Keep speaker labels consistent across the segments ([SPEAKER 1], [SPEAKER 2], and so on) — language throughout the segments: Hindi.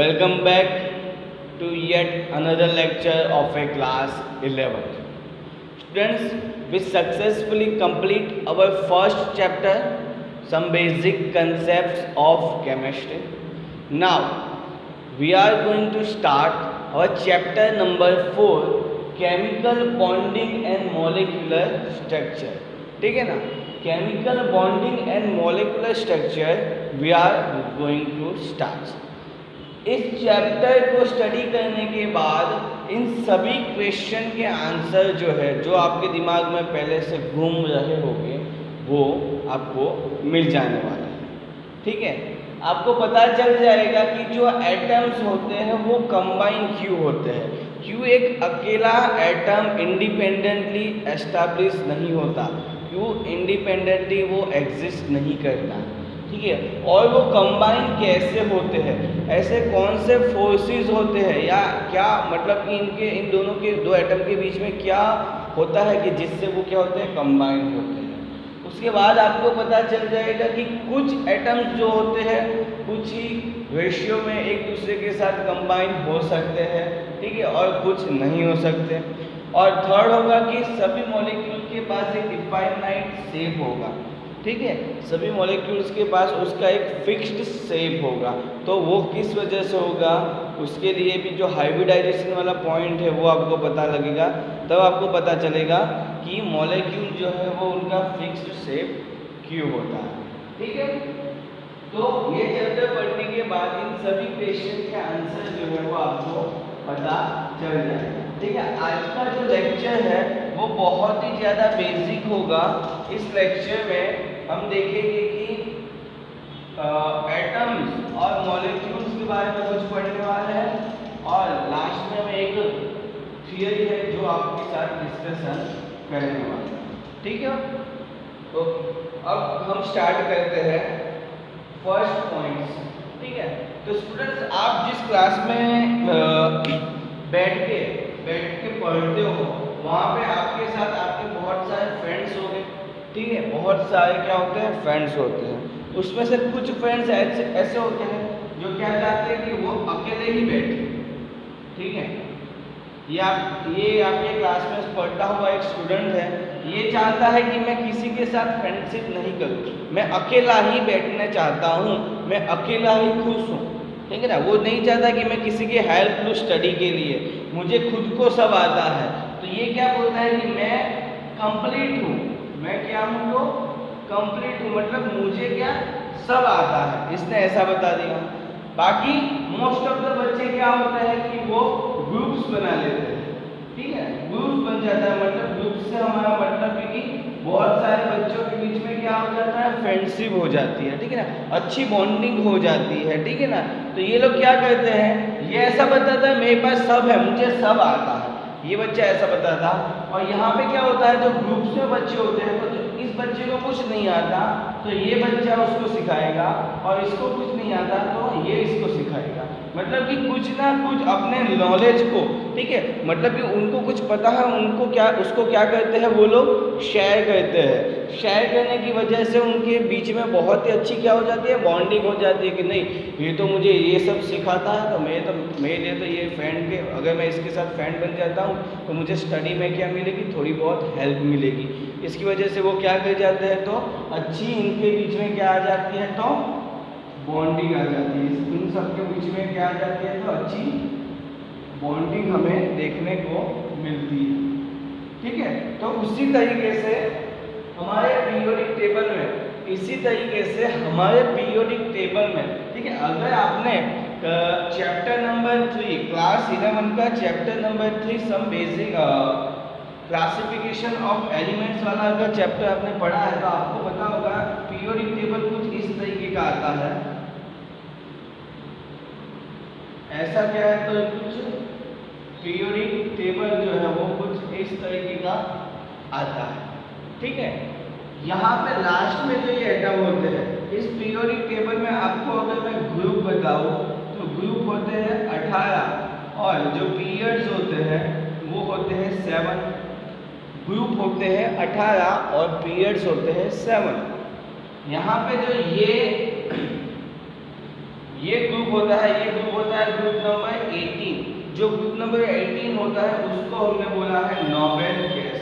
[SPEAKER 1] welcome back to yet another lecture of a class 11th. Students, we successfully complete our first chapter, some basic concepts of chemistry. Now we are going to start our chapter number 4, chemical bonding and molecular structure. ठीक है ना, chemical bonding and molecular structure we are going to start. इस चैप्टर को स्टडी करने के बाद इन सभी क्वेश्चन के आंसर जो है, जो आपके दिमाग में पहले से घूम रहे होंगे, वो आपको मिल जाने वाला है। ठीक है, आपको पता चल जाएगा कि जो एटम्स होते हैं वो कंबाइन क्यों होते हैं, क्यों एक अकेला एटम इंडिपेंडेंटली एस्टैब्लिश नहीं होता, क्यों इंडिपेंडेंटली वो एग्जिस्ट नहीं करता। ठीक है, और वो कंबाइन कैसे होते हैं, ऐसे कौन से फोर्सेस होते हैं, या क्या मतलब कि इन दोनों के दो एटम के बीच में क्या होता है कि जिससे वो क्या होते हैं, कंबाइन होते हैं। उसके बाद आपको पता चल जाएगा कि कुछ एटम्स जो होते हैं कुछ ही रेशियो में एक दूसरे के साथ कंबाइन हो सकते हैं, ठीक है, और कुछ नहीं हो सकते। और थर्ड होगा कि सभी मॉलिक्यूल के पास एक डिफाइनाइट शेप होगा। ठीक है, सभी मॉलिक्यूल्स के पास उसका एक फिक्स्ड शेप होगा। तो वो किस वजह से होगा, उसके लिए भी जो हाइब्रिडाइजेशन वाला पॉइंट है वो आपको पता लगेगा, तब आपको पता चलेगा कि मॉलिक्यूल जो है वो उनका फिक्स्ड शेप क्यों होता है। ठीक है, तो ये चैप्टर पढ़ने के बाद इन सभी क्वेश्चन के आंसर जो है वो आपको पता चल जाएगा। ठीक है, आज का जो लेक्चर है वो बहुत ही ज़्यादा बेसिक होगा। इस लेक्चर में हम देखेंगे कि एटम्स और मॉलिक्यूल्स के बारे में कुछ पढ़ने वाले हैं, और लास्ट में हम एक थियरी है जो आपके साथ डिस्कशन करने वाले हैं। ठीक है, तो अब हम स्टार्ट करते हैं फर्स्ट पॉइंट्स। ठीक है, तो स्टूडेंट्स, आप जिस क्लास में बैठ के पढ़ते हो वहाँ पे आपके साथ आपके बहुत सारे फ्रेंड्स होंगे। ठीक है, बहुत सारे क्या होते हैं, फ्रेंड्स होते हैं। उसमें से कुछ फ्रेंड्स ऐसे होते हैं जो क्या चाहते हैं कि वो अकेले ही बैठे। ठीक है, ये आपके क्लास में पढ़ता हुआ एक स्टूडेंट है, ये चाहता है कि मैं किसी के साथ फ्रेंडशिप नहीं करूँ, मैं अकेला ही बैठना चाहता हूँ, मैं अकेला ही खुश हूँ। ठीक है ना, वो नहीं चाहता कि मैं किसी की हेल्प लूँ स्टडी के लिए, मुझे खुद को सब आता है। तो ये क्या बोलता है कि मैं कंप्लीट हूँ, मैं क्या हूँ, तो कंप्लीट हूँ, मतलब मुझे क्या सब आता है, इसने ऐसा बता दिया। बाकी मोस्ट ऑफ द बच्चे क्या होता है कि वो ग्रुप्स बना लेते हैं। ठीक है, ग्रुप्स बन जाता है, मतलब ग्रुप से हमारा मतलब है कि बहुत सारे बच्चों के बीच में क्या हो जाता है, फ्रेंडशिप हो जाती है। ठीक है ना, अच्छी बॉन्डिंग हो जाती है। ठीक है ना, तो ये लोग क्या करते हैं, ये ऐसा बताता है मेरे पास सब है, मुझे सब आता है, ये बच्चा ऐसा बताता। और यहाँ पे क्या होता है, जो ग्रुप्स में बच्चे होते हैं, तो इस बच्चे को कुछ नहीं आता तो ये बच्चा उसको सिखाएगा, और इसको कुछ नहीं आता तो ये इसको सिखाएगा। मतलब कि कुछ ना कुछ अपने नॉलेज को, ठीक है, मतलब कि उनको कुछ पता है, उनको क्या, उसको क्या करते हैं वो लोग, शेयर करते हैं। शेयर करने की वजह से उनके बीच में बहुत ही अच्छी क्या हो जाती है, बॉन्डिंग हो जाती है कि नहीं, ये तो मुझे ये सब सिखाता है, तो मेरे लिए तो ये फ्रेंड के, अगर मैं इसके साथ फ्रेंड बन जाता हूँ तो मुझे स्टडी में क्या मिलेगी, थोड़ी बहुत हेल्प मिलेगी। इसकी वजह से वो क्या कर जाते हैं, तो अच्छी इनके बीच में क्या आ जाती है, तो बॉन्डिंग आ जाती है। इन सबके बीच में क्या आ जाती है, तो अच्छी बॉन्डिंग हमें देखने को मिलती है। ठीक है, तो उसी तरीके से हमारे पीरियोडिक टेबल में, ठीक है, अगर आपने चैप्टर नंबर 3 क्लास 11 का chapter number 3 some basic classification of elements वाला अगर चैप्टर आपने पढ़ा है तो आपको पता होगा पीरियोडिक टेबल कुछ इस तरीके का आता है। ऐसा क्या है, तो कुछ पीरियोडिक टेबल जो है वो कुछ इस तरीके का आता है। ठीक है, यहाँ पे लास्ट में जो ये एटम होते हैं, इस पीरियोडिक टेबल में आपको अगर मैं ग्रुप बताऊँ तो ग्रुप होते हैं 18, और जो पीरियड्स होते हैं वो होते हैं 7। ग्रुप होते हैं 18 और पीरियड्स होते हैं 7। यहाँ पे जो ये ग्रुप होता है, ये ग्रुप होता है ग्रुप नंबर 18। जो ग्रुप नंबर 18 होता है उसको हमने बोला है नोबेल गैस।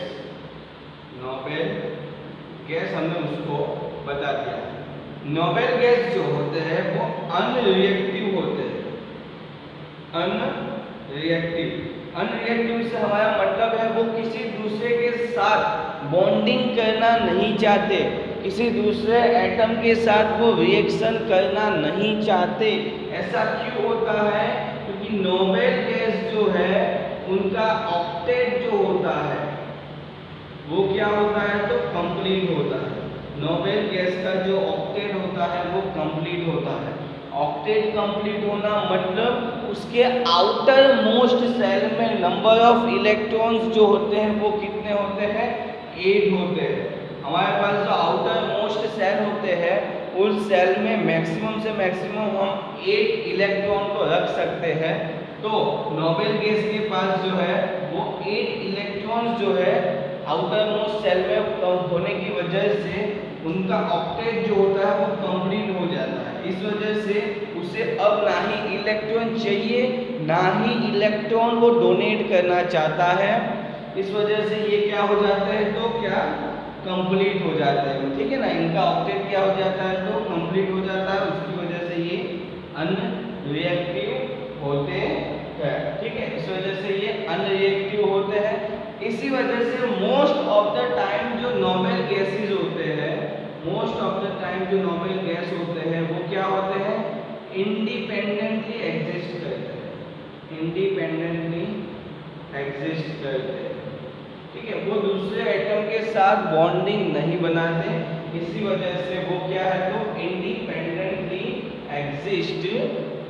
[SPEAKER 1] नोबेल गैस हमने उसको बता दिया। नोबेल गैस जो होते हैं वो अनरिएक्टिव होते हैं। अनरिएक्टिव से हमारा मतलब है वो किसी दूसरे के साथ बॉन्डिंग करना नहीं चाहते, किसी दूसरे एटम के साथ वो रिएक्शन करना नहीं चाहते। ऐसा क्यों होता है? क्योंकि नोबेल गैस जो है उनका ऑक्टेट जो होता है वो क्या होता है? तो कंप्लीट होता है। नोबेल गैस का जो ऑक्टेट होता है वो कंप्लीट होता है। ऑक्टेट कंप्लीट होना मतलब उसके आउटर मोस्ट सेल में नंबर ऑफ इलेक्ट्रॉन्स जो होते हैं वो कितने होते हैं? 8 होते हैं। हमारे पास जो आउटर मोस्ट सेल होते हैं उस सेल में मैक्सिमम से मैक्सिमम हम 8 इलेक्ट्रॉन को रख सकते हैं। तो नोबेल गैस के पास जो है वो 8 इलेक्ट्रॉन जो है आउटर मोस्ट सेल में कम होने की वजह से उनका ऑक्टेट जो होता है वो कंप्लीट हो जाता है। इस वजह से उसे अब ना ही इलेक्ट्रॉन चाहिए ना ही इलेक्ट्रॉन वो डोनेट करना चाहता है। इस वजह से ये क्या हो जाता है? तो क्या कंप्लीट हो जाता है, ठीक है ना। इनका ऑक्टेट क्या हो जाता है? तो कंप्लीट हो जाता है। उसकी वजह से ये अनरिएक्टिव होते हैं, ठीक है। इस वजह से ये अनरिएक्टिव होते हैं। इसी वजह से मोस्ट ऑफ द टाइम जो नोबेल गैसेस होते हैं, मोस्ट ऑफ द टाइम जो नोबेल गैस होते हैं वो क्या होते हैं? इंडिपेंडेंटली एग्जिस्ट करते हैं। इंडिपेंडेंटली एग्जिस्ट करते हैं, ठीक है। वो दूसरे एटम के साथ बॉन्डिंग नहीं बनाते। इसी वजह से वो क्या है? तो इंडिपेंडेंटली एग्जिस्ट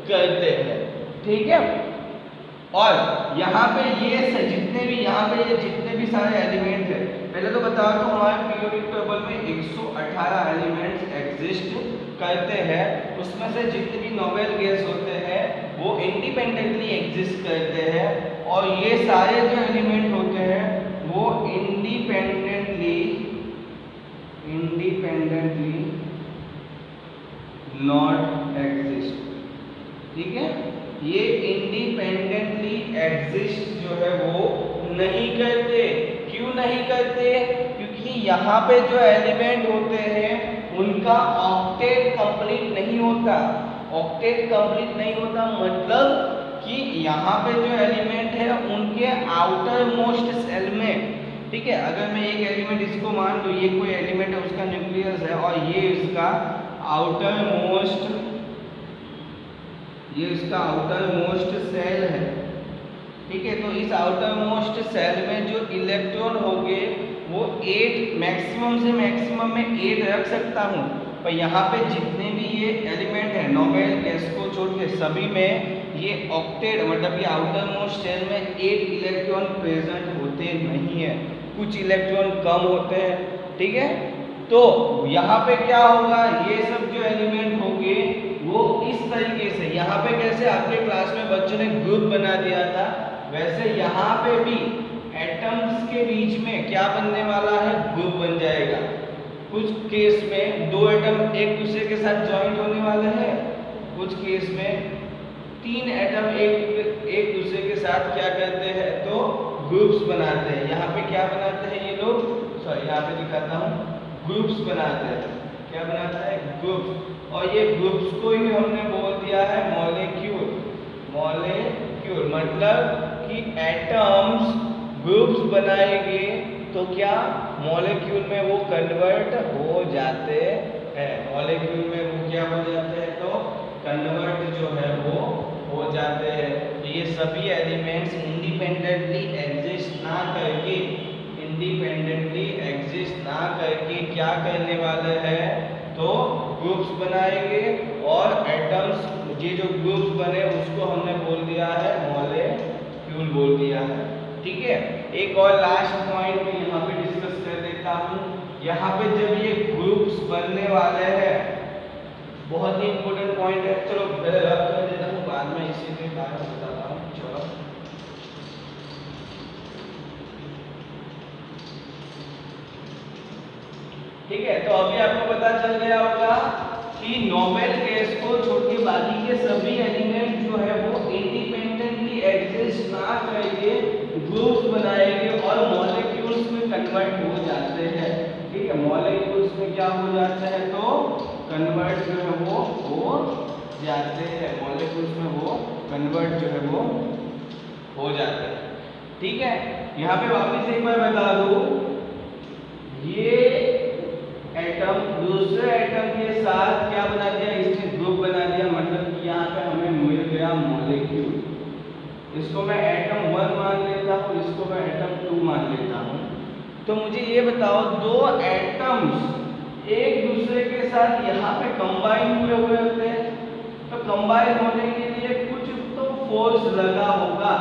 [SPEAKER 1] करते हैं, ठीक है। और यहाँ पे ये जितने भी सारे एलिमेंट है, पहले तो बता दूं हमारे पीरियोडिक टेबल में 118 एलिमेंट्स एग्जिस्ट करते हैं। उसमें से जितने भी नोबेल गैस होते हैं वो इंडिपेंडेंटली एग्जिस्ट करते हैं। और ये सारे जो एलिमेंट होते हैं वो इंडिपेंडेंटली नॉट एग्जिस्ट, ठीक है। ये इंडिपेंडेंटली एग्जिस्ट जो है वो नहीं करते। क्यों नहीं करते? क्योंकि यहाँ पे जो एलिमेंट होते हैं उनका ऑक्टेट कंप्लीट नहीं होता। ऑक्टेट कंप्लीट नहीं होता मतलब कि यहाँ पे जो एलिमेंट है उनके आउटर मोस्ट सेल में, ठीक है। अगर मैं एक एलिमेंट इसको मान लूँ, ये कोई एलिमेंट है उसका न्यूक्लियस है और ये इसका आउटर मोस्ट सेल है, ठीक है। तो इस आउटर मोस्ट सेल में जो इलेक्ट्रॉन होंगे वो 8 मैक्सिमम से मैक्सिमम में 8 रख सकता हूँ। पर यहाँ पे जितने भी ये एलिमेंट है नोबेल गैस को छोड़ के सभी में ये ऑक्टेट मतलब कि आउटर मोस्ट सेल में 8 इलेक्ट्रॉन प्रेजेंट होते नहीं है, कुछ इलेक्ट्रॉन कम होते हैं, ठीक है। तो यहाँ पे क्या होगा? ये सब जो एलिमेंट होंगे वो इस तरीके से, यहाँ पे कैसे आपके क्लास में बच्चों ने ग्रुप बना दिया था, वैसे यहाँ पे भी एटम्स के बीच में क्या बनने वाला है? ग्रुप बन जाएगा। कुछ केस में 2 एटम एक दूसरे के साथ ज्वाइंट होने वाले हैं, कुछ केस में 3 एटम एक दूसरे के साथ क्या करते हैं? तो ग्रुप्स बनाते हैं। यहाँ पे क्या बनाते हैं ये लोग? सॉरी, यहाँ पे दिखाता हूँ, ग्रुप्स बनाते हैं। क्या बनाता है? ग्रुप्स। और ये ग्रुप्स को ही हमने बोल दिया है मॉलिक्यूल। मॉलिक्यूल मतलब कि एटम्स ग्रुप्स बनाएंगे तो क्या मॉलिक्यूल में वो कन्वर्ट हो जाते हैं। मॉलिक्यूल में वो क्या हो जाते हैं? तो कन्वर्ट जो है वो हो जाते हैं। तो ये सभी एलिमेंट्स इंडिपेंडेंटली एग्जिस्ट ना करके क्या करने वाले हैं? तो ग्रुप्स बनाएंगे और एटम्स, ये जो ग्रुप्स बने उसको हमने बोल दिया है मॉलिक्यूल बोल दिया है, ठीक है। एक और लास्ट पॉइंट में यहाँ पे डिस्कस कर देता हूँ। यहाँ पे जब ये ग्रुप्स बनने वाले हैं, बहुत ही इंपॉर्टेंट पॉइंट है, चलो पहले रब कर देता हूँ, बाद में इसी के बारे में बताता हूँ। चलो ठीक है, तो अभी आपको पता चल गया होगा कि नोबेल गैस को छोड़ के बाकी के सभी एलिमेंट जो है वो में ये ग्रुप्स बनाएंगे और मॉलिक्यूल्स में कन्वर्ट हो जाते हैं। ठीक है, मॉलिक्यूल्स में क्या हो जाता है तो कन्वर्ट जो है वो हो जाते हैं, मॉलिक्यूल्स में वो कन्वर्ट जो है वो हो जाते हैं। ठीक है, यहाँ पे वापस एक बार बता दूं, ये एटम दूसरे एटम के साथ क्या बना दिया, इसने ग्रुप बना दिया, मतलब कि यहाँ पे हमें मिल गया मॉलिक्यूल। इसको मैं एटम 1 मान लेता हूँ, इसको मैं एटम 2 मान लेता हूँ। तो मुझे ये बताओ, दो एटम्स एक दूसरे के साथ यहाँ पे कंबाइन हुए होते हैं, तो कंबाइन होने के लिए कुछ तो फोर्स लगा होगा,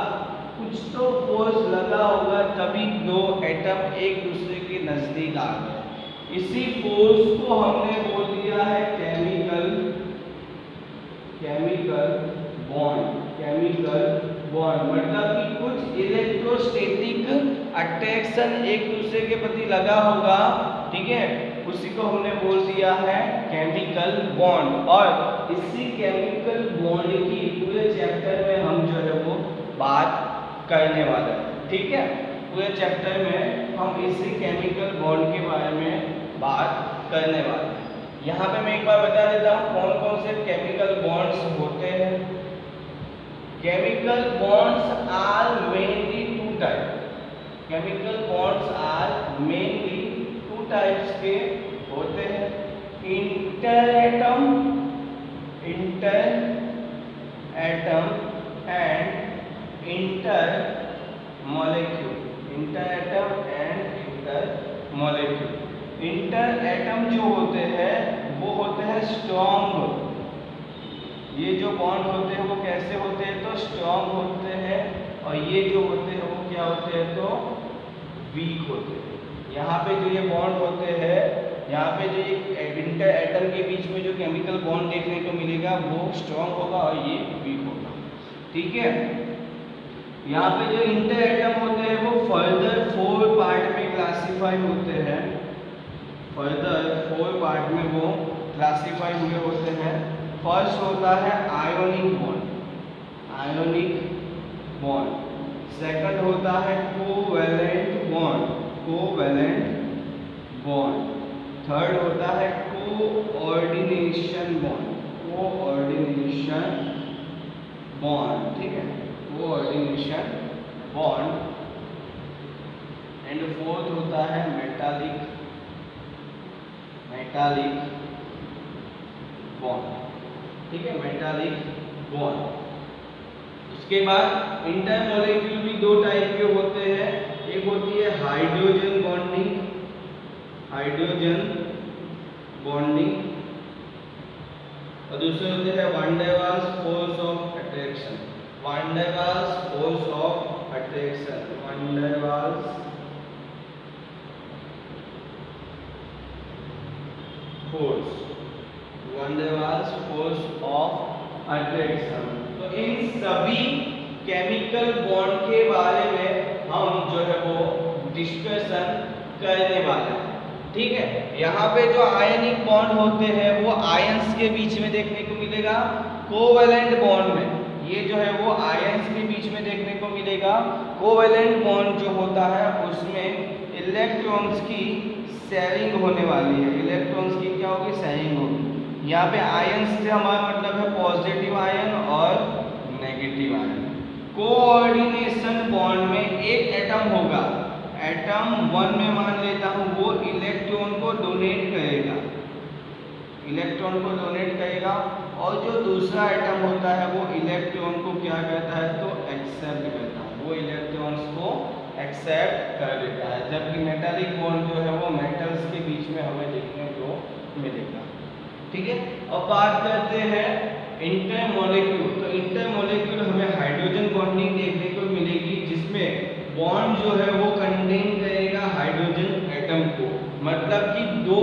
[SPEAKER 1] कुछ तो फोर्स लगा होगा, तभी दो एटम एक दूसरे के नजदीक आ गए। इसी फोर्स को हमने बोल दिया है केमिकल बॉन्ड। केमिकल बॉन्ड मतलब कि कुछ इलेक्ट्रोस्टैटिक अट्रैक्शन एक दूसरे के प्रति लगा होगा। ठीक है, उसी को हमने बोल दिया है केमिकल बॉन्ड। और इसी केमिकल बॉन्ड की पूरे चैप्टर में हम जो है वो बात करने वाले हैं। ठीक है, पूरे चैप्टर में हम इसी केमिकल बॉन्ड के बारे में बात करने वाले हैं। यहाँ पे मैं एक बार बता देता हूँ कौन कौन से केमिकल बॉन्ड्स होते हैं। Chemical bonds are mainly two type. Chemical bonds are mainly two types के होते हैं, inter atom and inter molecule. Inter atom and inter molecule. Inter atom जो होते हैं वो होते हैं स्ट्रॉन्ग। ये जो बॉन्ड होते हैं वो कैसे होते हैं तो स्ट्रॉन्ग होते हैं, और ये जो होते हैं वो क्या होते हैं तो वीक होते हैं। यहाँ पे जो ये बॉन्ड होते हैं, यहाँ पे जो इंटर एटम के बीच में जो केमिकल बॉन्ड देखने को मिलेगा वो स्ट्रॉन्ग होगा और ये वीक होगा। ठीक है, यहाँ पे जो इंटर एटम होते हैं वो फर्दर 4 पार्ट में क्लासीफाई होते हैं। फर्दर 4 पार्ट में वो क्लासीफाई हुए होते हैं। फर्स्ट होता है आयोनिक बॉन्ड। सेकंड होता है कोवैलेंट बॉन्ड। थर्ड होता है कोऑर्डिनेशन बॉन्ड। ठीक है, कोऑर्डिनेशन बॉन्ड। एंड फोर्थ होता है मेटालिक बॉन्ड। ठीक है, मेटालिक बॉन्ड। उसके बाद इंटरमॉलिक्यूल भी 2 टाइप के होते हैं। एक होती है हाइड्रोजन बॉन्डिंग और दूसरे होते हैं van der Waals force of attraction. Van der Waals force of attraction. तो इन सभी केमिकल बॉन्ड के बारे में हम जो है वो डिस्कशन करने वाले हैं। ठीक है, यहाँ पे जो आयनिक बॉन्ड होते हैं वो आयंस के बीच में देखने को मिलेगा। कोवैलेंट बॉन्ड में ये जो है वो आयंस के बीच में देखने को मिलेगा। कोवैलेंट बॉन्ड जो होता है उसमें इलेक्ट्रॉन्स की शेयरिंग होने वाली है। इलेक्ट्रॉन्स की क्या होगी, शेयरिंग होगी। यहाँ पे आयंस से हमारा मतलब है पॉजिटिव आयन और नेगेटिव आयन। कोऑर्डिनेशन बॉन्ड में एक एटम होगा, एटम 1 में मान लेता हूँ, वो इलेक्ट्रॉन को डोनेट करेगा, और जो दूसरा एटम होता है वो इलेक्ट्रॉन को क्या करता है तो एक्सेप्ट करता है, वो इलेक्ट्रॉन्स को एक्सेप्ट कर देता है। जबकि मेटालिक बॉन्ड जो है वो मेटल्स के बीच में हमें देखने को मिलेगा। ठीक है, अब बात करते हैं इंटरमॉलिक्यूल। तो इंटरमॉलिक्यूल हमें हाइड्रोजन बॉन्डिंग देखने को मिलेगी, जिसमें बॉन्ड जो है वो कंटेन करेगा हाइड्रोजन एटम को। मतलब कि 2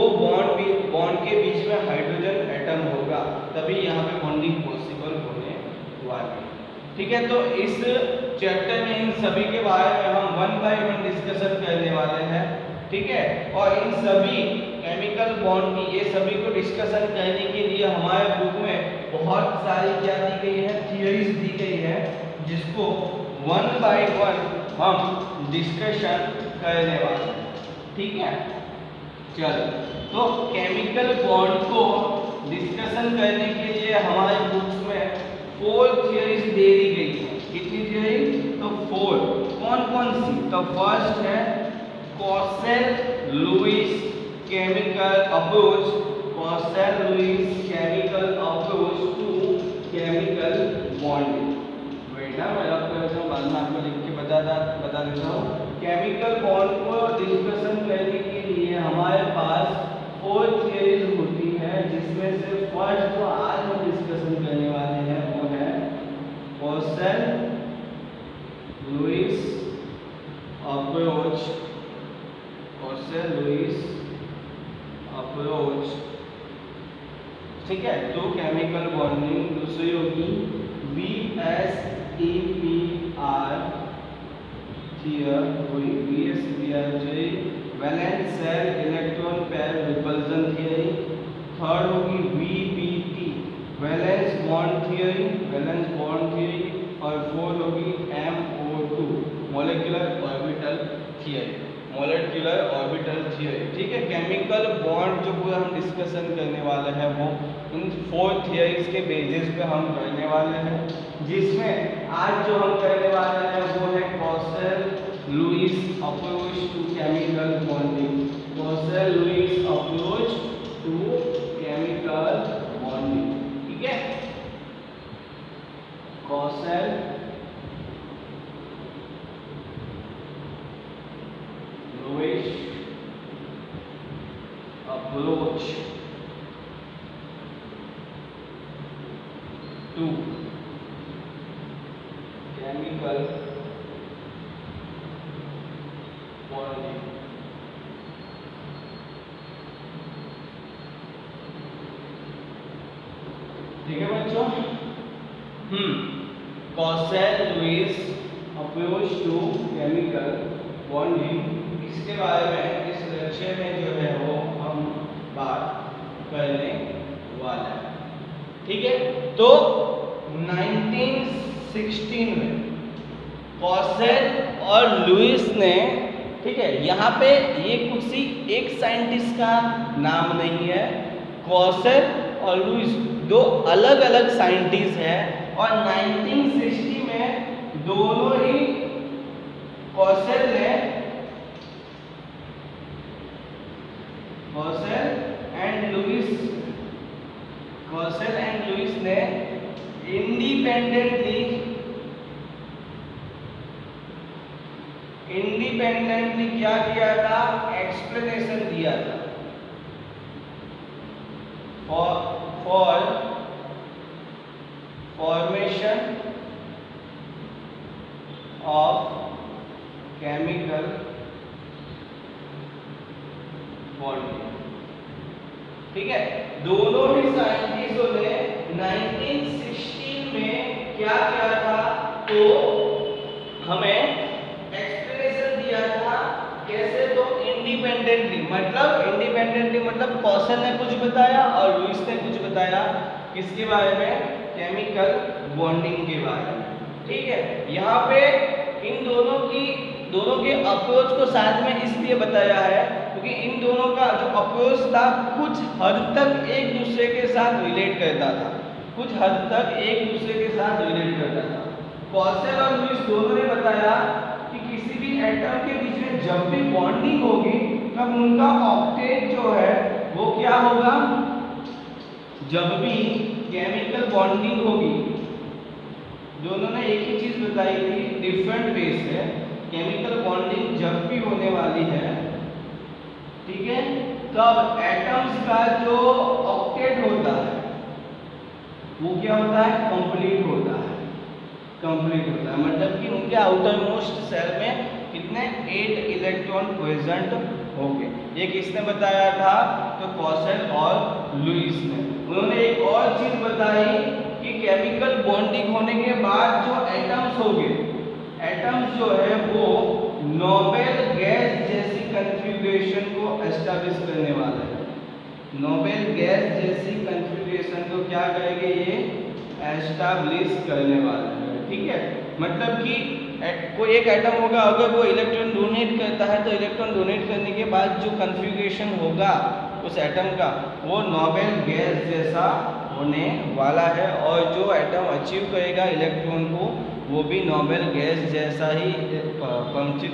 [SPEAKER 1] बॉन्ड के बीच में हाइड्रोजन एटम होगा, तभी यहाँ पे बॉन्डिंग पॉसिबल होने वाली है। ठीक है, तो इस चैप्टर में इन सभी के बारे में हम 1 बाय 1 डिस्कशन करने वाले हैं। ठीक है, और इन सभी केमिकल बॉन्ड की ये सभी को डिस्कशन करने के लिए हमारे बुक में बहुत सारी क्या दी गई है, थियरीज दी गई है, जिसको 1 बाय 1 हम डिस्कशन करने वाले हैं। ठीक है, चलो तो केमिकल बॉन्ड को डिस्कशन करने के लिए हमारे बुक्स में 4 थियरीज दे दी गई है। कितनी थियरी? तो 4। कौन कौन सी? तो फर्स्ट है Kossel Lewis chemical approach, Kossel Lewis chemical approach to chemical bonding. बेटा मैं आपको बाद में आपको लिख के बता देता हूँ। केमिकल बॉन्ड को डिस्कशन करने के लिए हमारे पास 4 थियरीज होती है, जिसमें से फर्स्ट जो आज हम डिस्कशन करने वाले हैं वो है कॉसेल-लुईस अप्रोच, कॉसेल-लुईस अप्रोच। ठीक है, तो केमिकल बॉन्डिंग दूसरी होगी VSEPR theory, valence shell electron pair repulsion theory. Third होगी VBT valence bond theory, valence bond theory. और फोर्थ होगी MO2 molecular orbital theory, molecular orbital theory. ठीक है, केमिकल बॉन्ड जो पूरा हम डिस्कशन करने वाले हैं वो इन 4 थियरीज के बेसिस पे हम करने वाले हैं, जिसमें आज जो हम करने वाले हैं वो है Kossel Lewis approach to chemical bonding, Kossel Lewis approach to chemical bonding. ठीक है, Kossel Lewis approach to chemical bonding. ठीक है बच्चों, Kossel Lewis approach to chemical bonding, इसके बारे में इस लेक्चर में जो है वो हम बात करने वाले हैं। ठीक है, तो 1916 में कॉसेल और लुईस ने, ठीक है, यहाँ पे ये किसी एक साइंटिस्ट का नाम नहीं है। कॉसेल और लुईस दो अलग अलग साइंटिस्ट हैं और 1960 में दोनों ही कॉसेल एंड लुईस ने इंडिपेंडेंटली क्या किया था? एक्सप्लेनेशन दिया था for formation of chemical bonding. ठीक है, दोनों ही साइंटिस्टों ने 1916 में क्या किया था? तो हमें एक्सप्लेनेशन दिया था कैसे? तो इंडिपेंडेंटली मतलब कॉसेल ने कुछ बताया और लुईस ने कुछ बताया। किसके बारे में? केमिकल बॉन्डिंग के बारे में। ठीक है, यहाँ पे इन दोनों के अप्रोच को साथ में इसलिए बताया है क्योंकि इन दोनों का जो अप्रोच था कुछ हद तक एक दूसरे के साथ रिलेट करता था, कॉसेल और लुईस दोनों ने बताया कि किसी भी एटम के बीच में जब भी बॉन्डिंग होगी तब उनका ऑक्टेट जो है वो क्या होगा? जब भी केमिकल बॉन्डिंग होगी, दोनों ने एक ही चीज बताई थी डिफरेंट वे से। केमिकल बॉन्डिंग जब भी होने वाली है, ठीक है, तब एटम्स का जो ऑक्टेट होता है वो क्या होता है? कंप्लीट होता है। मतलब कि उनके आउटर मोस्ट सेल में कितने 8 इलेक्ट्रॉन प्रेजेंट होंगे। ये किसने बताया था? तो कॉसेल और लुईस ने। उन्होंने एक और चीज बताई कि केमिकल बॉन्डिंग होने के बाद जो एटम्स होंगे, एटम्स जो है वो नोबेल गैस जैसी कॉन्फ़िगरेशन को एस्टैब्लिश करने वाला है। नोबेल गैस जैसी कॉन्फ़िगरेशन को क्या करेंगे? ये एस्टैब्लिश करने वाला है। ठीक है, मतलब कि कोई एक एटम होगा, अगर वो इलेक्ट्रॉन डोनेट करता है तो इलेक्ट्रॉन डोनेट करने के बाद जो कन्फिग्रेशन होगा उस एटम का वो नोबेल गैस जैसा होने वाला है, और जो एटम अचीव करेगा इलेक्ट्रॉन को वो भी नोबेल गैस जैसा ही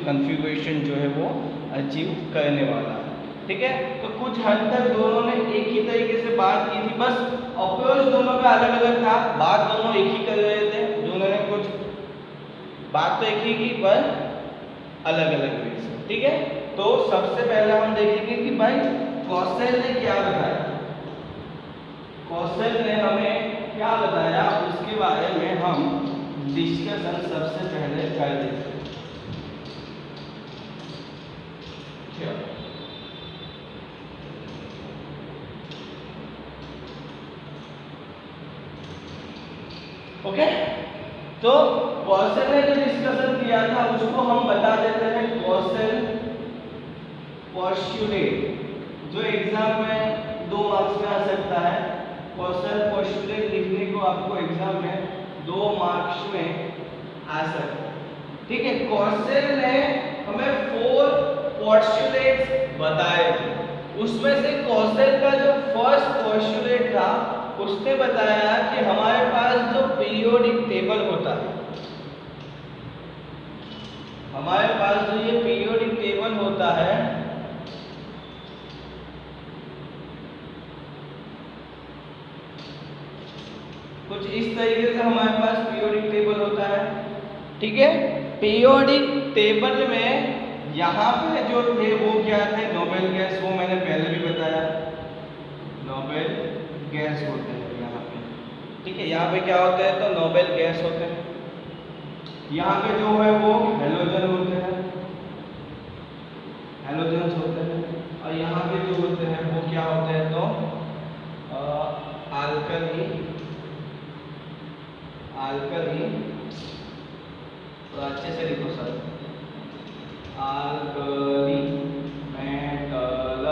[SPEAKER 1] कन्फिग्रेशन जो है वो अचीव करने वाला है। ठीक है, तो कुछ हद तक दोनों ने एक ही तरीके से बात की थी, बस अप्रोच दोनों का अलग अलग था, बात दोनों एक ही कर रहे थे, दोनों ने कुछ बात तो एक ही की पर अलग अलग वे से। ठीक है, तो सबसे पहले हम देखेंगे कि भाई कॉसेल ने क्या बताया। कॉसेल ने हमें क्या बताया उसके बारे में हम डिस्कशन सबसे पहले कर देते हैं। ओके, तो कॉसेल ने जो डिस्कशन किया था उसको हम बता देते हैं कॉसेल पोस्टुलेट, जो एग्जाम में 2 मार्क्स में आ सकता है। कॉसेल पोस्टुलेट लिखने को आपको एग्जाम में 2 मार्क्स में आ सकता है। ठीक है, कॉसेल ने हमें 4 पोस्टुलेट्स बताए थे, उसमें से कॉसेल का जो फर्स्ट पोस्टुलेट था उसने बताया कि हमारे पास जो पीरियोडिक टेबल होता है, हमारे पास जो ये पीरियोडिक टेबल होता है कुछ इस तरीके से हमारे पास पीरियोडिक टेबल होता है। ठीक है, पीरियोडिक टेबल में यहाँ पे जो थे वो क्या थे, नोबेल गैस, वो मैंने पहले भी बताया, नोबेल गैस होते हैं यहाँ पे। ठीक है, यहाँ पे क्या होते हैं तो नोबेल गैस होते हैं। यहाँ पे जो है वो हेलोजन होते हैं, हेलोजन्स होते हैं, और यहाँ पे जो होते हैं वो क्या होते हैं तो अल्कली, अल्कली, तो अच्छे से लिखो सर, अल्कली मेटल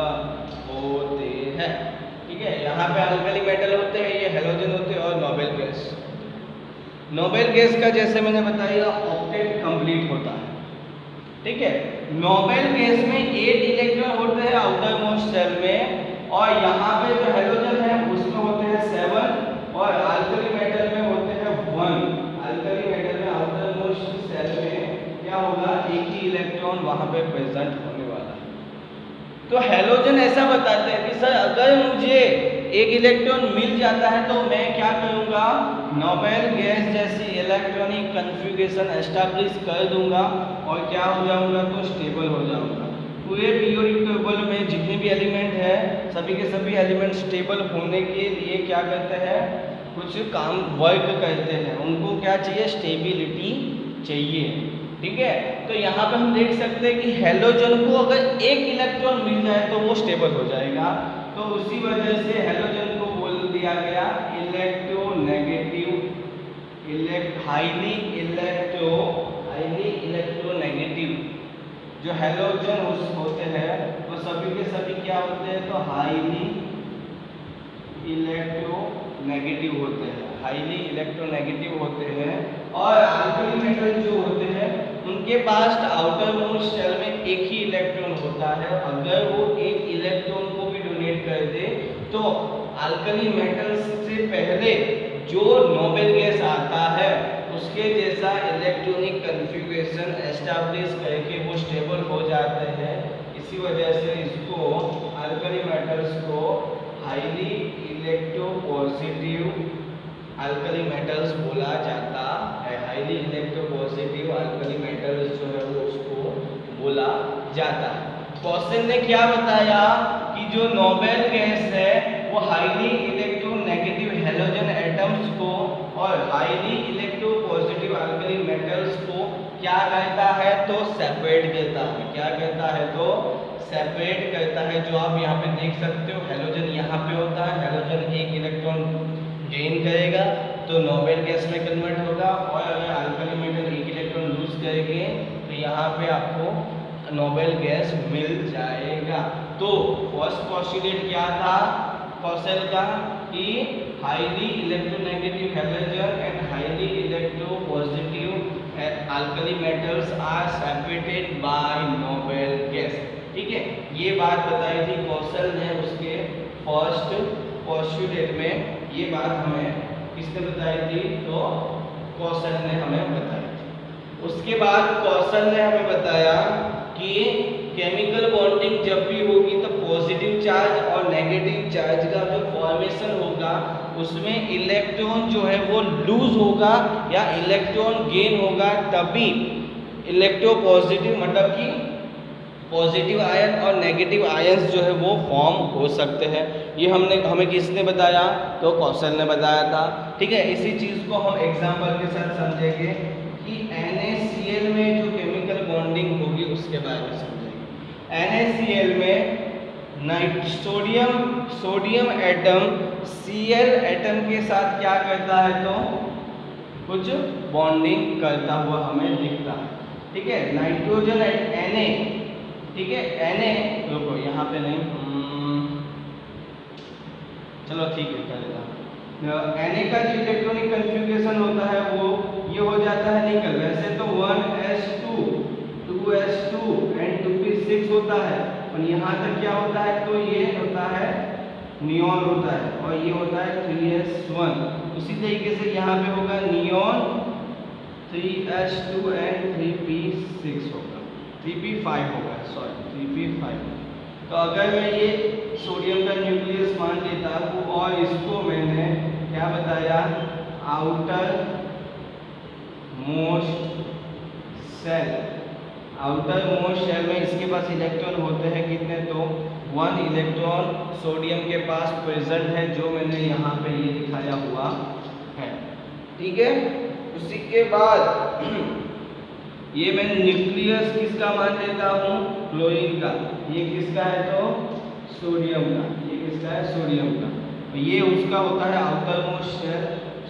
[SPEAKER 1] होते हैं। ठीक है, यहाँ पे अल्कली मेटल होते हैं, ये हेलोजन होते हैं, और नोबेल गैस, नोबेल गैस का जैसे मैंने बताया ऑक्टेट कंप्लीट होता है। ठीक है, नोबेल गैस में 8 इलेक्ट्रॉन होते हैं आउटर मोस्ट शेल में, और यहाँ पे जो हेलोजन है उसमें होते हैं 7, और अल्कली मेटल में होते हैं 1। अल्कली मेटल में आउटर मोस्ट शेल में क्या होगा, एक ही इलेक्ट्रॉन वहां पे प्रेजेंट होने वाला है। तो हेलोजन ऐसा बताते हैं कि सर अगर मुझे एक इलेक्ट्रॉन मिल जाता है तो मैं क्या करूंगा, नोबेल गैस जैसी इलेक्ट्रॉनिक कन्फिग्रेशन एस्टैब्लिश कर दूंगा और क्या हो जाऊंगा तो स्टेबल हो जाऊंगा। पूरे पीरियोडिक टेबल में जितने भी एलिमेंट है सभी के सभी एलिमेंट स्टेबल होने के लिए क्या करते हैं, कुछ काम वर्क करते हैं, उनको क्या चाहिए, स्टेबिलिटी चाहिए। ठीक है, तो यहाँ पे हम देख सकते हैं कि हेलोजन को अगर एक इलेक्ट्रॉन मिल जाए तो वो स्टेबल हो जाएगा, तो उसी वजह से हेलोजन को बोल दिया गया इलेक्ट्रोनेगेटिव, हाईली इलेक्ट्रोनेगेटिव। जो हेलोजन होते हैं वो सभी के सभी क्या होते हैं तो हाईली इलेक्ट्रोनेगेटिव होते हैं, हाईली इलेक्ट्रोनेगेटिव होते हैं। और अल्कली मेटल जो होते हैं उनके पास आउटर मोस्ट शेल में एक ही इलेक्ट्रॉन होता है, अगर वो एक इलेक्ट्रॉन को भी डोनेट कर दे तो अल्कली मेटल्स से पहले जो नोबेल गैस आता है उसके जैसा इलेक्ट्रॉनिक कन्फिग्रेशन एस्टैब्लिश करके वो स्टेबल हो जाते हैं। इसी वजह से इसको अल्कली मेटल्स को हाईली इलेक्ट्रोपॉजिटिव अल्कली मेटल्स बोला जाता है। हाईली इलेक्ट्रोपॉजिटिव अल्कली मेटल्स जो है वो उसको बोला जाता है। कॉसेल ने क्या बताया कि जो नोबेल गैस है वो हाईली इलेक्ट्रोनेगेटिव हेलोजन एटम्स को और हाईली इलेक्ट्रोपॉजिटिव अल्कली मेटल्स को क्या करता है तो सेपरेट करता है। क्या करता है तो सेपरेट करता है। जो आप यहाँ पे देख सकते हो हेलोजन यहाँ पे होता है, हेलोजन एक इलेक्ट्रॉन गेन करेगा तो नोबेल गैस में कन्वर्ट होगा, और अगर अल्कली मेटल एक इलेक्ट्रॉन लूज करेंगे तो यहाँ पे आपको नोबेल गैस मिल जाएगा। तो फर्स्ट पोस्टुलेट क्या था कॉसेल का कि highly electronegative halogen and highly electropositive alkali metals are separated by noble gas. ठीक है, ये बात बताई थी कौशल ने उसके फर्स्ट पोस्टुलेट में, ये बात हमें किसने बताई थी? तो कौशल ने हमें बताई थी। उसके बाद कौशल ने हमें बताया कि केमिकल बॉन्डिंग जब भी होगी तो पॉजिटिव चार्ज और नेगेटिव चार्ज का जो फॉर्मेशन होगा उसमें इलेक्ट्रॉन जो है वो लूज होगा या इलेक्ट्रॉन गेन होगा, तभी इलेक्ट्रोपॉजिटिव मतलब कि पॉजिटिव आयन और नेगेटिव आयंस जो है वो फॉर्म हो सकते हैं। ये हमें किसने बताया? तो कौशल ने बताया था। ठीक है, इसी चीज़ को हम एग्जाम्पल के साथ समझेंगे कि NaCl में जो केमिकल बॉन्डिंग होगी उसके बारे में समझेंगे। NaCl में सोडियम एटम Cl एटम के साथ क्या करता है? तो कुछ बॉन्डिंग करता हुआ हमें दिखता है। ठीक है, नाइट्रोजन Na, ठीक है, Na रुको यहाँ पे नहीं, चलो ठीक है कर देता हूँ। Na का जो इलेक्ट्रॉनिक कन्फिग्रेशन होता है वो ये हो जाता है निकल। वैसे तो 1s2 2s2 एंड 2p6 होता है, और यहाँ तक क्या होता है? तो ये होता है नियॉन होता है, और ये होता है 3s1। उसी तरीके से यहाँ पे होगा नियॉन 3s2 एंड 3p6 होगा, 3p5 होगा, सॉरी 3p5। तो अगर मैं ये सोडियम का न्यूक्लियस मान लेता हूँ और इसको मैंने क्या बताया? Outermost shell, outermost shell में इसके पास इलेक्ट्रॉन होते हैं कितने? तो 1 इलेक्ट्रॉन सोडियम के पास प्रेजेंट है, जो मैंने यहाँ पे ये दिखाया हुआ है। ठीक है, उसी के बाद ये मैं न्यूक्लियस किसका मान लेता हूँ? क्लोरीन का। ये किसका है? तो सोडियम का। ये किसका है? सोडियम का। तो ये उसका होता है outermost shell.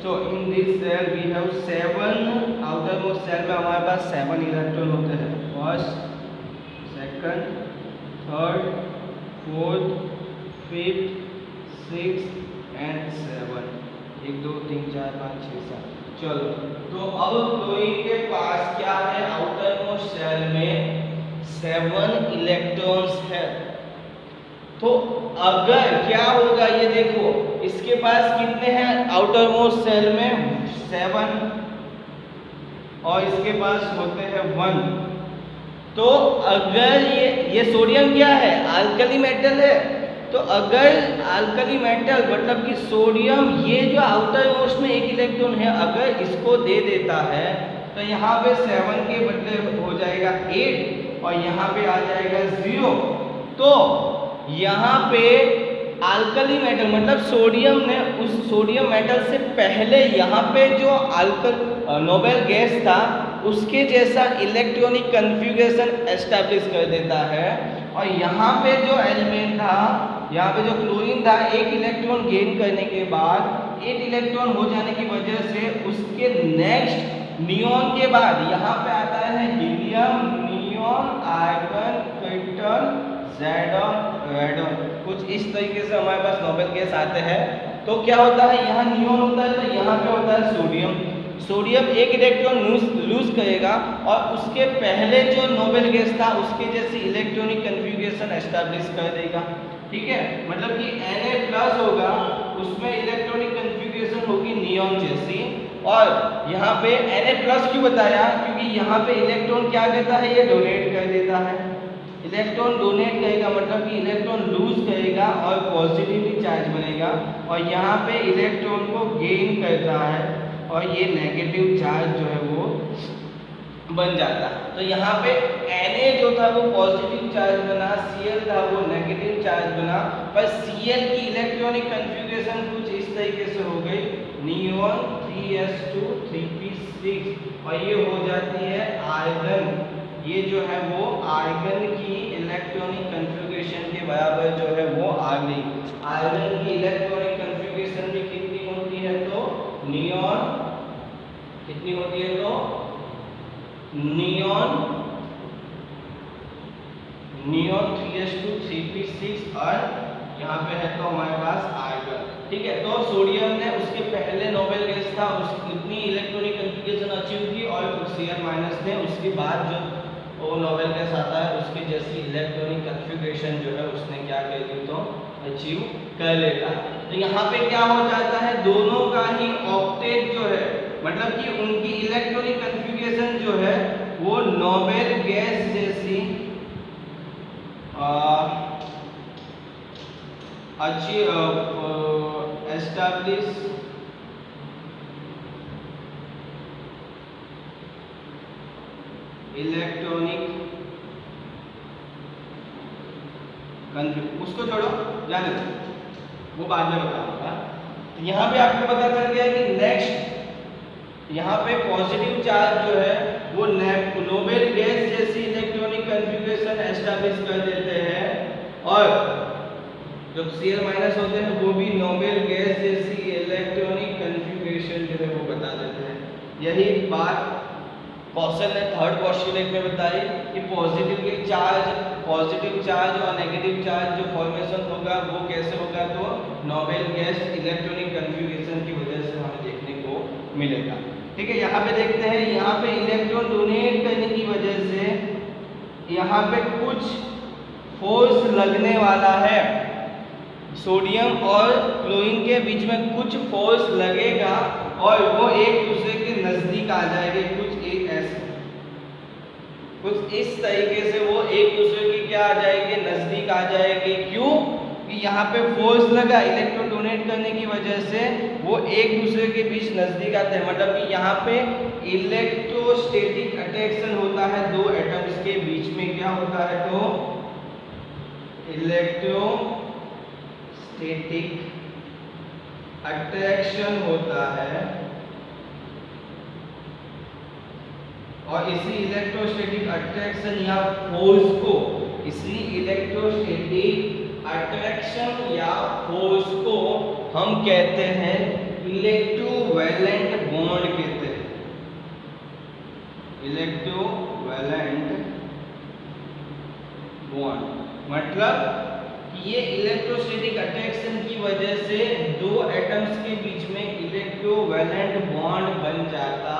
[SPEAKER 1] So in this shell we have 7 outermost shell में हमारे पास 7 इलेक्ट्रॉन होते हैं। First, second, third, fourth, fifth, sixth and 7। 1 2 3 4 5 6 7। चलो, तो अब क्लोरीन के पास क्या है? आउटर मोस्ट सेल में 7 इलेक्ट्रॉन्स है। तो अगर क्या होगा ये देखो, इसके पास कितने हैं आउटर मोस्ट सेल में? 7, और इसके पास होते हैं 1। तो अगर ये सोडियम क्या है? अल्कली मेटल है। तो अगर अल्कली मेटल मतलब कि सोडियम, ये जो आउटर मोस्ट में 1 इलेक्ट्रॉन है, अगर इसको दे देता है तो यहाँ पे 7 के बदले हो जाएगा 8 और यहाँ पे आ जाएगा 0। तो यहाँ पे अल्कली मेटल मतलब सोडियम ने उस सोडियम मेटल से पहले यहाँ पे जो नोबेल गैस था उसके जैसा इलेक्ट्रॉनिक कन्फिग्रेशन एस्टैब्लिश कर देता है। और यहाँ पे जो एलिमेंट था, यहाँ पे जो क्लोरीन था, 1 इलेक्ट्रॉन गेन करने के बाद 8 इलेक्ट्रॉन हो जाने की वजह से उसके नेक्स्ट नियॉन के बाद यहाँ पे आता है हीलियम, नियॉन, आर्गन, क्रिप्टन, ज़ेडॉन, रेडॉन। कुछ इस तरीके से हमारे पास नोबेल गैस आते हैं। तो क्या होता है? यहाँ नियॉन होता है तो यहाँ पे होता है सोडियम। सोडियम 1 इलेक्ट्रॉन लूज करेगा और उसके पहले जो नोबेल गैस था उसके जैसी इलेक्ट्रॉनिक कन्फिग्रेशन एस्टैब्लिश कर देगा। ठीक है, मतलब कि Na+ होगा, उसमें इलेक्ट्रॉनिक कन्फिग्रेशन होगी नियॉन जैसी। और यहाँ पे Na+ क्यों बताया? क्योंकि यहाँ पे इलेक्ट्रॉन क्या करता है? ये डोनेट कर देता है। इलेक्ट्रॉन डोनेट करेगा मतलब कि इलेक्ट्रॉन लूज करेगा और पॉजिटिवली चार्ज बनेगा, और यहाँ पे इलेक्ट्रॉन को गेन करता है और ये नेगेटिव चार्ज जो है वो बन जाता है। तो यहाँ पे Na जो था वो पॉजिटिव चार्ज बना, Cl था वो नेगेटिव चार्ज बना, पर Cl की इलेक्ट्रॉनिक कन्फिग्रेशन कुछ इस तरीके से हो गई, नियॉन 3s2 3p6, और ये हो जाती है आर्गन। ये जो है वो आर्गन की इलेक्ट्रॉनिक कन्फिग्रेशन के बराबर जो है वो आ गई। आर्गन की इलेक्ट्रॉनिक कन्फिग्रेशन भी कितनी होती है? तो नियॉन कितनी होती है? तो नियॉन 3s2 3p6 और यहाँ पे है तो हमारे पास आर्गन। ठीक है, तो सोडियम ने उसके पहले नोबेल गैस था, उसकी इतनी इलेक्ट्रॉनिक कन्फिग्रेशन अचीव की और Cl माइनस थे उसके बाद जो वो नोबेल गैस आता है उसकी जैसी इलेक्ट्रॉनिक कन्फिग्रेशन जो है उसने क्या कर ली तो अचीव कर लेता है। तो यहाँ पे क्या हो जाता है, दोनों का ही ऑक्टेट जो है मतलब कि उनकी इलेक्ट्रॉनिक कन्फिग्रेशन जो है वो नोबेल गैस जैसी अच्छी एस्टैब्लिश इलेक्ट्रॉनिक उसको छोड़ो, जाने दो, वो बाद में बताऊंगा। तो यहाँ पे आपको पता चल गया कि नेक्स्ट यहाँ पे पॉजिटिव चार्ज जो है वो नोबेल गैस जैसी इलेक्ट्रॉनिक कन्फिग्रेशन एस्टैब्लिश कर देते हैं और जब Cl माइनस होते हैं वो भी नोबेल गैस जैसी इलेक्ट्रॉनिक कन्फिग्रेशन जो है वो बता देते हैं। यही बात कौशल ने थर्ड पोस्टुलेट में बताई कि पॉजिटिव चार्ज और नेगेटिव चार्ज जो फॉर्मेशन होगा वो कैसे होगा, तो नोबेल गैस इलेक्ट्रॉनिक कन्फिग्रेशन की वजह से हमें देखने को मिलेगा। ठीक है, यहाँ पे देखते हैं, यहाँ पे इलेक्ट्रॉन डोनेट करने की वजह से यहाँ पे कुछ फोर्स लगने वाला है, सोडियम और क्लोरीन के बीच में कुछ फोर्स लगेगा और वो एक दूसरे के नजदीक आ जाएंगे, कुछ इस तरीके से वो एक दूसरे के क्या आ जाएंगे, नजदीक आ जाएंगे। क्यों कि यहाँ पे फोर्स लगा इलेक्ट्रॉन डोनेट करने की वजह से वो एक दूसरे के बीच नजदीक आते हैं, मतलब कि यहाँ पे इलेक्ट्रोस्टैटिक अट्रैक्शन होता है दो एटम्स के बीच में। क्या होता है, तो इलेक्ट्रोस्टैटिक अट्रैक्शन होता है और इसी इलेक्ट्रोस्टैटिक अट्रैक्शन या फोर्स को, इसी इलेक्ट्रोस्टैटिक अट्रैक्शन या फोर्स को हम कहते हैं इलेक्ट्रोवैलेंट बॉन्ड कहते हैं। इलेक्ट्रोवैलेंट बॉन्ड मतलब कि ये इलेक्ट्रोस्टैटिक अट्रैक्शन की वजह से दो एटम्स के बीच में इलेक्ट्रोवैलेंट बॉन्ड बन जाता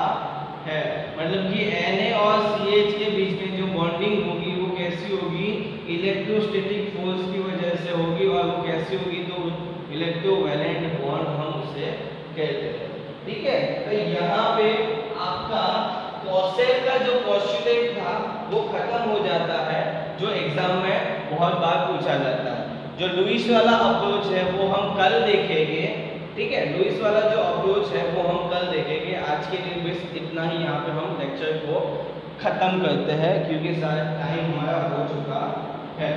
[SPEAKER 1] है। मतलब कि Na और CH के बीच में जो बॉन्डिंग होगी वो कैसी होगी, इलेक्ट्रोस्टैटिक फोर्स की वजह से होगी और वो कैसी होगी, तो इलेक्ट्रोवैलेंट बॉन्ड हम उसे कहते हैं। ठीक है, तो यहाँ पे आपका कॉसेल का जो पोस्टुलेट था वो खत्म हो जाता है, जो एग्जाम में बहुत बार पूछा जाता है। जो लुईस वाला अप्रोच है वो हम कल देखेंगे। ठीक है, लुईस वाला जो अप्रोच है वो हम कल देखेंगे। आज के लिए बस इतना ही, यहाँ पे हम लेक्चर को खत्म करते हैं क्योंकि सारा टाइम हमारा हो चुका है।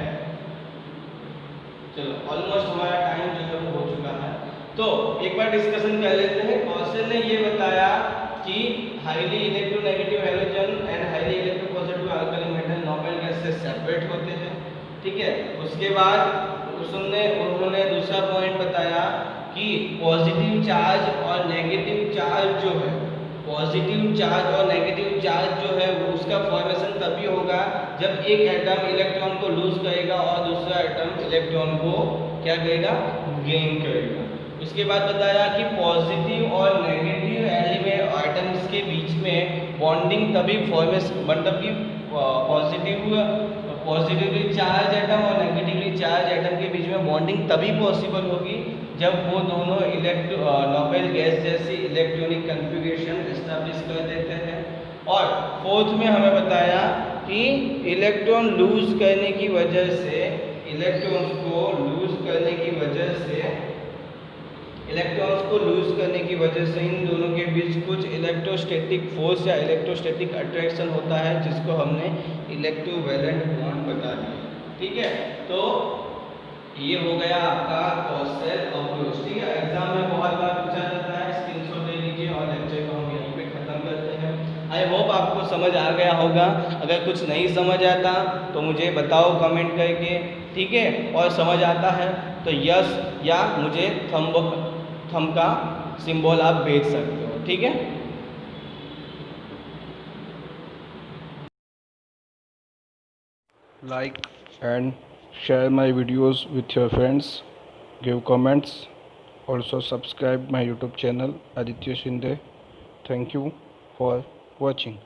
[SPEAKER 1] चलो ऑलमोस्ट हमारा टाइम जो है वो हो चुका है, तो एक बार डिस्कशन कर लेते हैं। कौशल ने ये बताया कि highly electronegative halogen and highly electropositive alkali metal noble gas से सेपरेट होते हैं। ठीक है, उसके बाद उन्होंने दूसरा पॉइंट बताया कि पॉजिटिव चार्ज और नेगेटिव चार्ज जो है, पॉजिटिव चार्ज और नेगेटिव चार्ज जो है वो उसका फॉर्मेशन तभी होगा जब एक एटम इलेक्ट्रॉन को लूज करेगा और दूसरा एटम इलेक्ट्रॉन को क्या करेगा, गेन करेगा। उसके बाद बताया कि पॉजिटिव और नेगेटिव एलिमेंट एटम्स के बीच में बॉन्डिंग तभी फॉर्मेशन, मतलब कि पॉजिटिवली चार्ज एटम और नेगेटिवली चार्ज एटम के बीच में बॉन्डिंग तभी पॉसिबल होगी जब वो दोनों नोबेल गैस जैसी इलेक्ट्रॉनिक कन्फिग्रेशन एस्टैब्लिश कर देते हैं। और फोर्थ में हमें बताया कि इलेक्ट्रॉन लूज करने की वजह से, इलेक्ट्रॉन्स को लूज करने की वजह से इन दोनों के बीच कुछ इलेक्ट्रोस्टैटिक फोर्स या इलेक्ट्रोस्टैटिक अट्रैक्शन होता है जिसको हमने इलेक्ट्रोवैलेंट बॉन्ड बता दिया। ठीक है, तो ये हो गया आपका कॉसेल अप्रोच। ठीक है, एग्जाम में बहुत बार पूछा जाता है, स्क्रीनशॉट ले लीजिए और लेक्चर को हम यहीं पे खत्म करते हैं। आई होप आपको समझ आ गया होगा। अगर कुछ नहीं समझ आता तो मुझे बताओ कमेंट करके। ठीक है, और समझ आता है तो यस या मुझे थंब का सिंबल आप भेज सकते हो। ठीक है,
[SPEAKER 2] like and share my videos with your friends, give comments, also subscribe my YouTube channel Aditya Shinde. Thank you for watching.